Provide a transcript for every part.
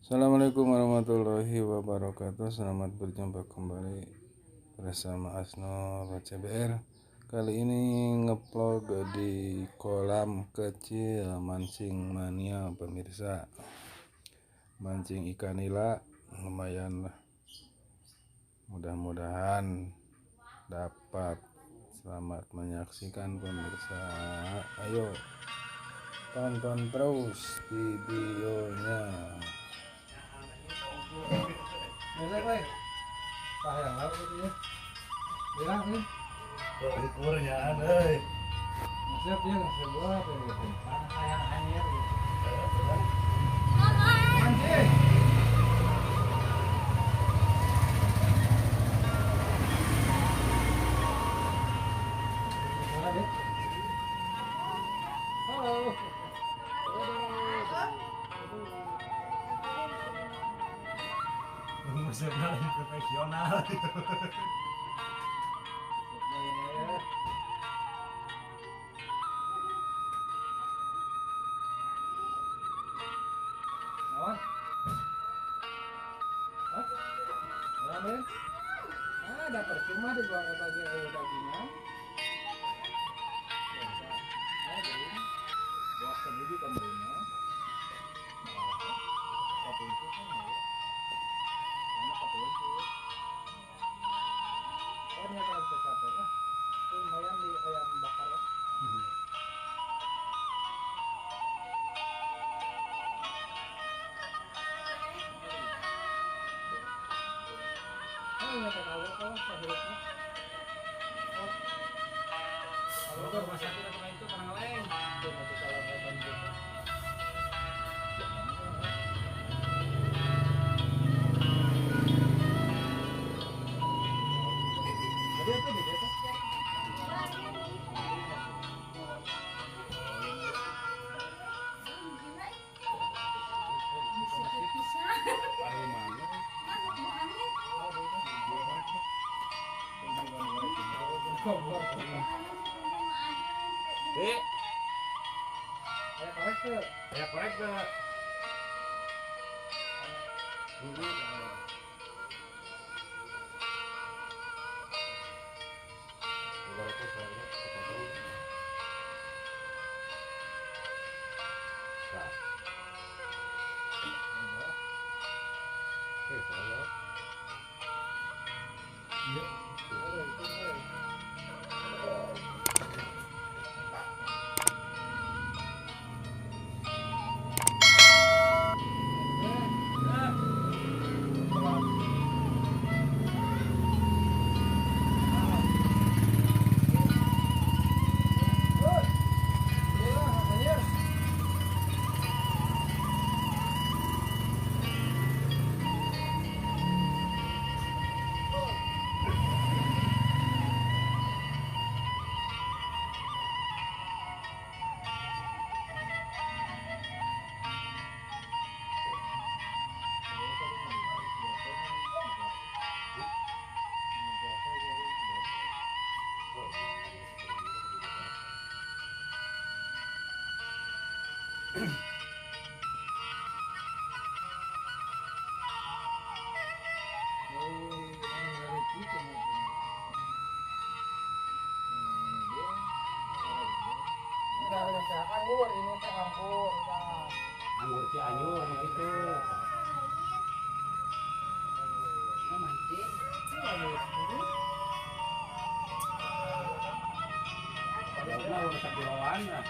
Assalamualaikum warahmatullahi wabarakatuh. Selamat berjumpa kembali bersama Asno CBR. Kali ini ngeplog di kolam kecil mancing mania pemirsa. Mancing ikan nila lumayan lah. Mudah-mudahan dapat. Selamat menyaksikan pemirsa. Ayo tonton terus videonya. Besok weh, pahang laut itu ya. Bilang nih. Ini kurnya ada. Siap dia nggak sebuah tuh. Mana kayak anjir gitu. Anjir. Mana deh? Halo. Musuhnya lagi profesional. Nawan? Hah? Ramen? Ada percuma dibuang ke dagingnya. Biasa. Beli. Buat sendiri pembelinya. Satu itu kan ya. Enak satu itu. Ternyata harus capek lah. Lumayan di ayam bakar lah. Nggak tahu kalau sahurnya. Oh, kalau ke rumah sakit atau itu pernah lain. Itu masih kalau datang gitu. Jadi apa dia tuh? Ya korek tuh. Anggur ini teh anggur. Anggur Cianjur gitu. Lautnya udah satu lawan lah.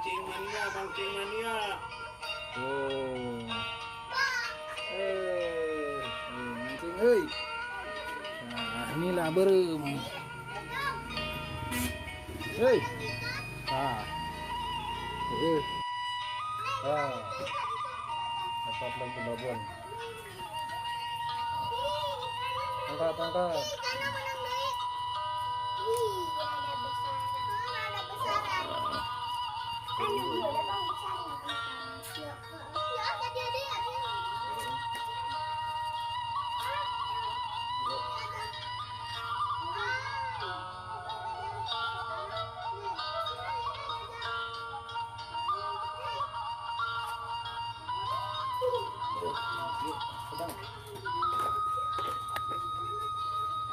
mancing mania, mancing mania. Oh. Mancing euy. Nah, inilah berem. Hei. Nah. Ah. Dapat lagi babon. Angkat, angkat.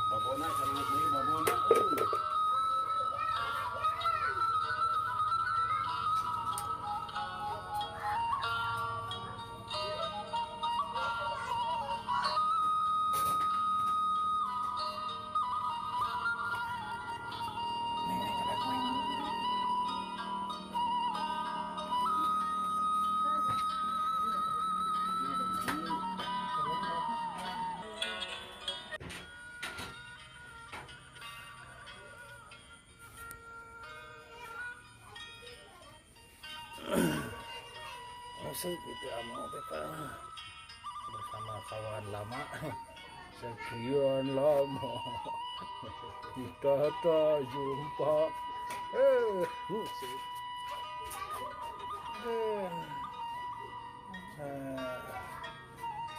Babona, sarang deui babona. Masuk itu amo kita bersama kawan lama. Sekian lama kita tak jumpa. Musik.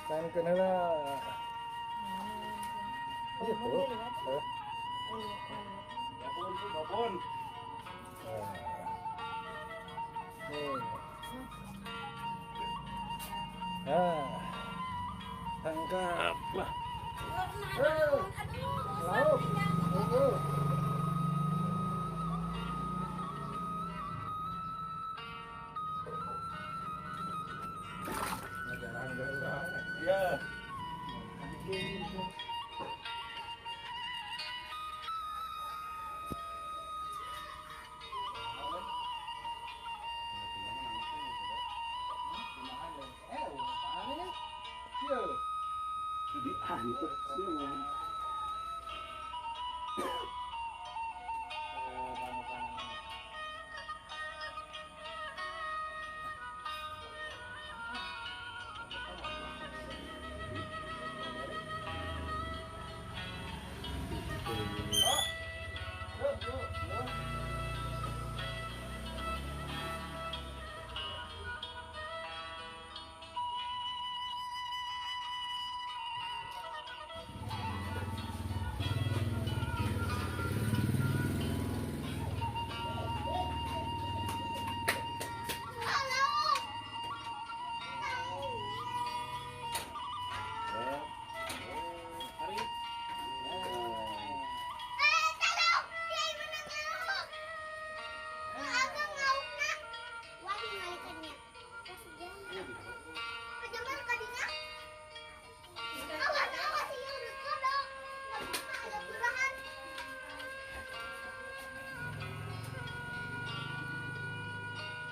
Kan kenala. Gitu. Babon. Tangkap lah. Ya. Jadi antuk sih.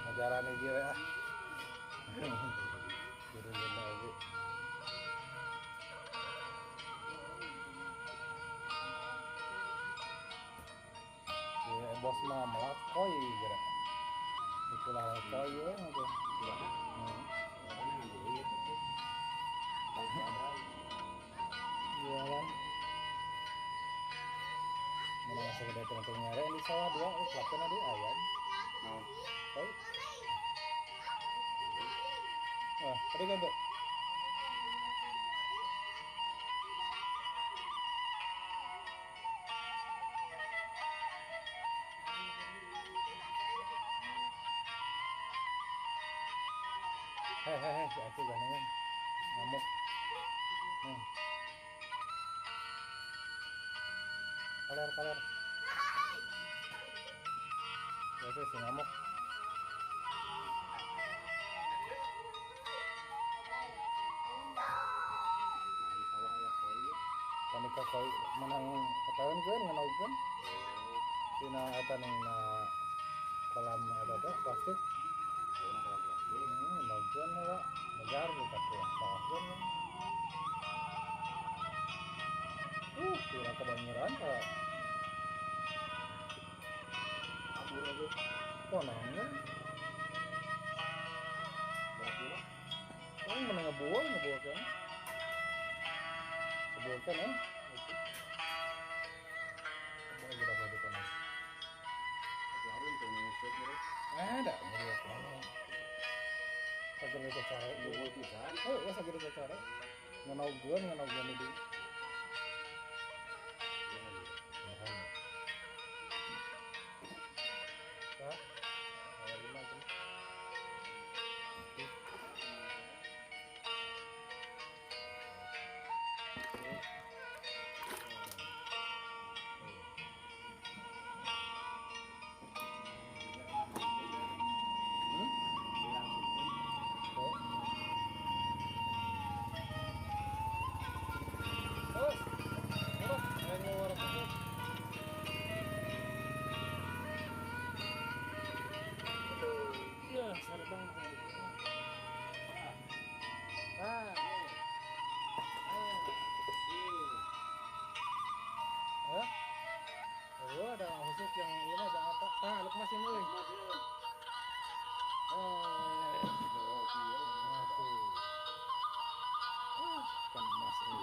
Ajaran ini ya. Guru lagi. Si bos mah malah koi gerak. Itulah koi ya gitu. Iya kan. Mana masih ada teman-teman nyari di sawah dua, pelakon ada ayam. Koi. Tadi kan tuh. Hei, aku ganengan. Ngamuk. Kaler. Oke, si ngamuk. Panika koi menang ketahuan kan ngenaukeun. Tina eta ning kolam ada plastik. Bagian lah, negar kita pulang bagian. Kira kebanyaran Pak. Kabur aja. Konangnya. Berapa? Kan mana ngebuang kan? Ngebuang kan ya? Mau berapa di konang? Keluarin tuh ngusut nih. Ada ngebuang konang. Sagar itu cara itu. Dua pisan. Oh ya sagar itu cara. Ngenau gua itu. Ada khusus yang ini ada apa? Lu masih mulai. Kan mas ini.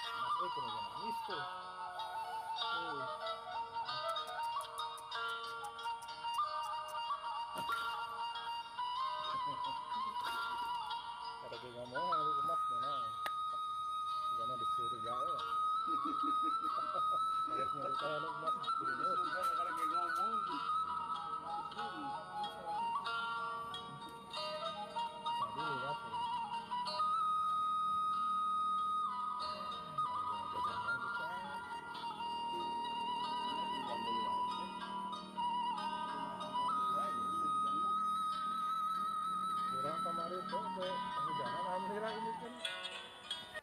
Mas itu nangis tuh. Ada juga mau yang emas mana? Karena disuruh gawe. Ada mau tahu emas dulu. Sudah sekarang kayak ngomong. Tadi lihat. Kemarin tuh hujanan alhamdulillah ini kan.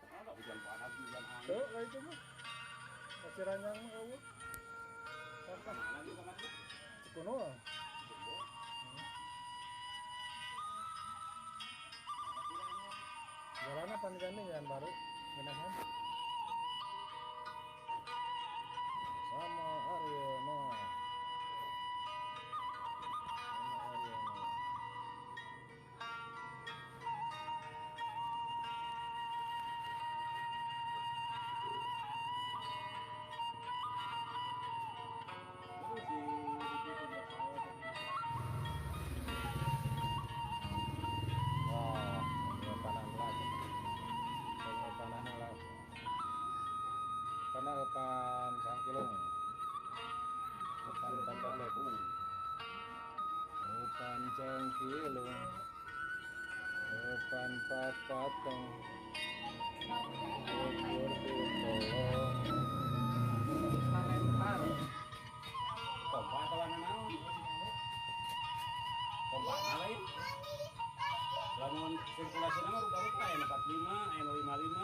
Ada hujan panas, hujan angin. Tuh itu mah. Masih ranyang mah eueuh. Apa? Mana juga kemarin? Kuno. Jalan apa nih jalan baru? Genahan. Sama Aryono. Karena depan Sangkilung, depan Sangkilung, depan Sangkilung, depan Pakateng, Bogor ditolong. Pompa atau mana naon? Pompa lain. Lamun sirkulasi nama rupa-rupa N45, N55.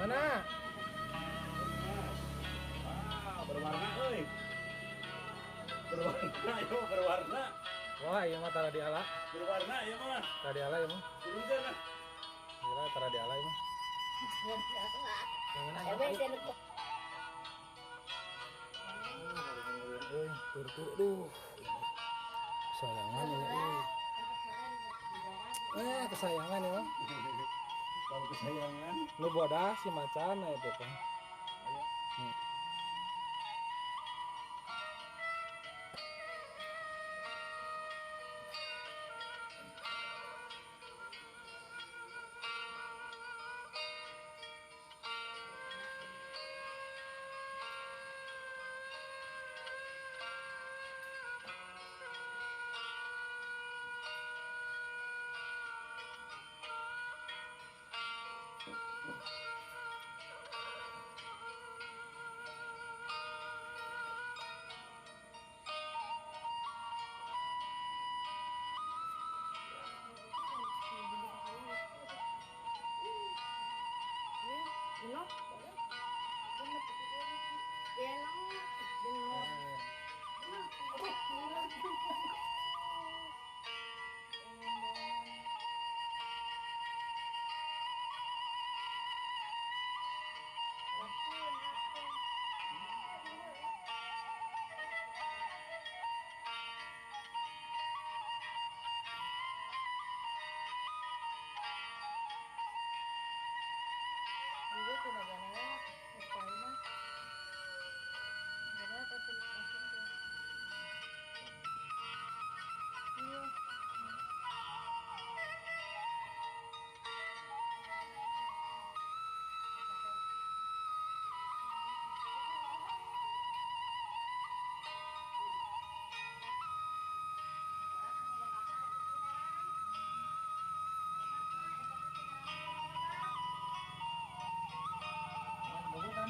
Mana? Berwarna, euy. Berwarna, yo berwarna. Wah, iya mah tara di ala. Berwarna ya mah. Tara di ala ya mah. Turun sana. Gila tara di ala ini. Tuh. Kesayangan ini. Kesayangan ya. Kalau kesayangan. Lu bodas si macan itu kan. Ano? Ano Kaya lang, dinor. Hindi ko na ganaya. Nagpal na. Ganaya pa sila pasin ko. Iyo. Bukan.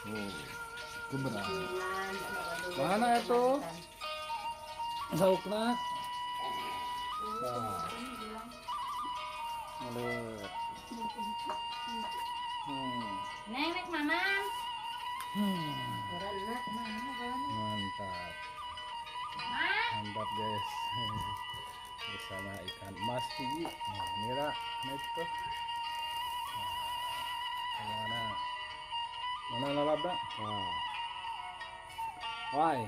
Oh, keberat. Bulan, dulu Mana itu? Saukna. Nah, lihat. Neng, nek mamam. Hmm, Karena mana kan? mantap. Mantap guys. Bersama ikan emas tinggi. Nah, Mira, naik tuh. Nah, mana lalabda? Wah. Why?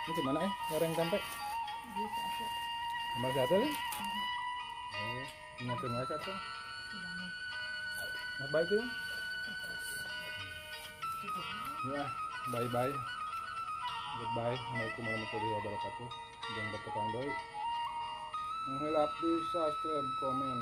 Itu mana goreng tempe? Nomor satu nih? Oh, ingat nomor satu. Nah, baik tuh. Ya, bye-bye. Goodbye. Assalamualaikum warahmatullahi wabarakatuh. Jangan bertukang doi. Menghilap di subscribe, komen.